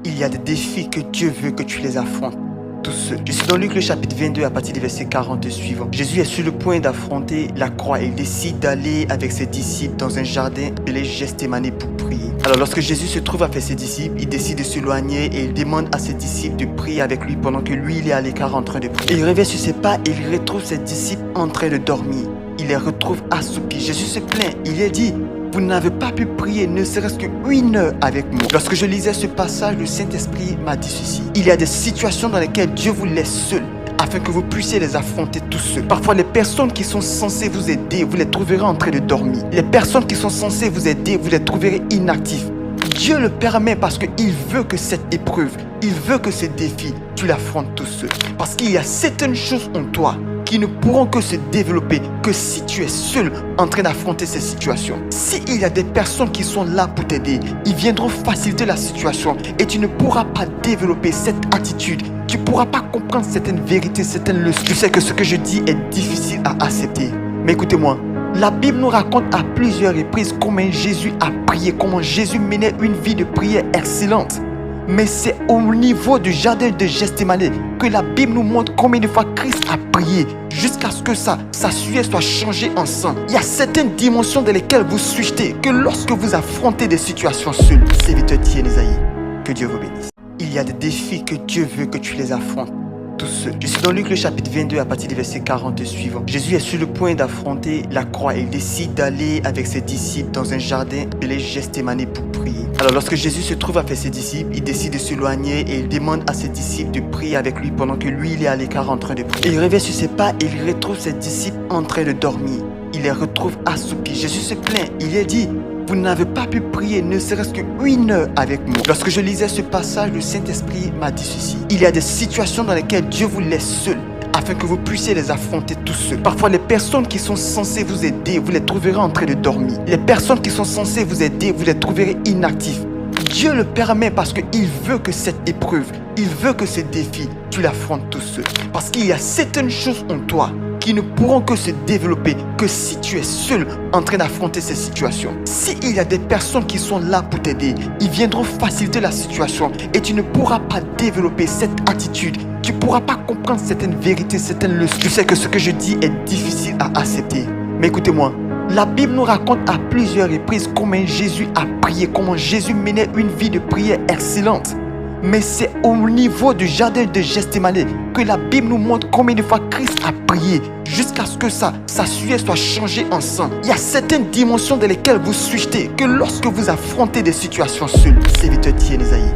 Il y a des défis que Dieu veut que tu les affrontes. Tous ceux. Je suis dans Luc le chapitre 22 à partir du verset 40 suivant. Jésus est sur le point d'affronter la croix et il décide d'aller avec ses disciples dans un jardin appelé Gethsémani pour prier. Alors lorsque Jésus se trouve avec ses disciples, il décide de s'éloigner et il demande à ses disciples de prier avec lui pendant que lui il est à l'écart en train de prier. Il revient sur ses pas et il retrouve ses disciples en train de dormir. Il les retrouve assoupis. Jésus se plaint. Il lui dit: vous n'avez pas pu prier ne serait-ce qu'une heure avec moi. Lorsque je lisais ce passage, le Saint-Esprit m'a dit ceci. Il y a des situations dans lesquelles Dieu vous laisse seul afin que vous puissiez les affronter tous seuls. Parfois, les personnes qui sont censées vous aider, vous les trouverez en train de dormir. Les personnes qui sont censées vous aider, vous les trouverez inactifs. Dieu le permet parce qu'il veut que cette épreuve, il veut que ce défi, tu l'affrontes tout seul. Parce qu'il y a certaines choses en toi qui ne pourront que se développer que si tu es seul en train d'affronter ces situations. S'il y a des personnes qui sont là pour t'aider, ils viendront faciliter la situation et tu ne pourras pas développer cette attitude. Tu ne pourras pas comprendre certaines vérités, certaines leçons. Tu sais que ce que je dis est difficile à accepter. Mais écoutez-moi, la Bible nous raconte à plusieurs reprises comment Jésus a prié, comment Jésus menait une vie de prière excellente. Mais c'est au niveau du jardin de Gethsémani que la Bible nous montre combien de fois Christ a prié jusqu'à ce que sa sueur soit changée en sang. Il y a certaines dimensions dans lesquelles vous switchez que lorsque vous affrontez des situations seules. Serviteur Thierry Esaïe, que Dieu vous bénisse. Il y a des défis que Dieu veut que tu les affrontes tous seuls. Je suis dans Luc le chapitre 22 à partir du verset 40 suivant. Jésus est sur le point d'affronter la croix et il décide d'aller avec ses disciples dans un jardin appelé Gethsémani pour prier. Alors lorsque Jésus se trouve avec ses disciples, il décide de s'éloigner et il demande à ses disciples de prier avec lui pendant que lui il est à l'écart en train de prier. Il revient sur ses pas et il retrouve ses disciples en train de dormir. Il les retrouve assoupis. Jésus se plaint. Il lui dit: vous n'avez pas pu prier ne serait-ce qu'une heure avec moi. Lorsque je lisais ce passage, le Saint-Esprit m'a dit ceci. Il y a des situations dans lesquelles Dieu vous laisse seul afin que vous puissiez les affronter tous seuls. Parfois, les personnes qui sont censées vous aider, vous les trouverez en train de dormir. Les personnes qui sont censées vous aider, vous les trouverez inactifs. Dieu le permet parce qu'il veut que cette épreuve, il veut que ce défi, tu l'affrontes tout seul. Parce qu'il y a certaines choses en toi qui ne pourront que se développer que si tu es seul en train d'affronter ces situations. S'il y a des personnes qui sont là pour t'aider, ils viendront faciliter la situation et tu ne pourras pas développer cette attitude. Tu ne pourras pas comprendre certaines vérités, certaines leçons. Je sais que ce que je dis est difficile à accepter. Mais écoutez-moi, la Bible nous raconte à plusieurs reprises comment Jésus a prié, comment Jésus menait une vie de prière excellente. Mais c'est au niveau du jardin de Gethsémani que la Bible nous montre combien de fois Christ a prié jusqu'à ce que sa sueur soit changée en sang. Il y a certaines dimensions dans lesquelles vous switchez que lorsque vous affrontez des situations seules. Serviteur Thierry Esaïe,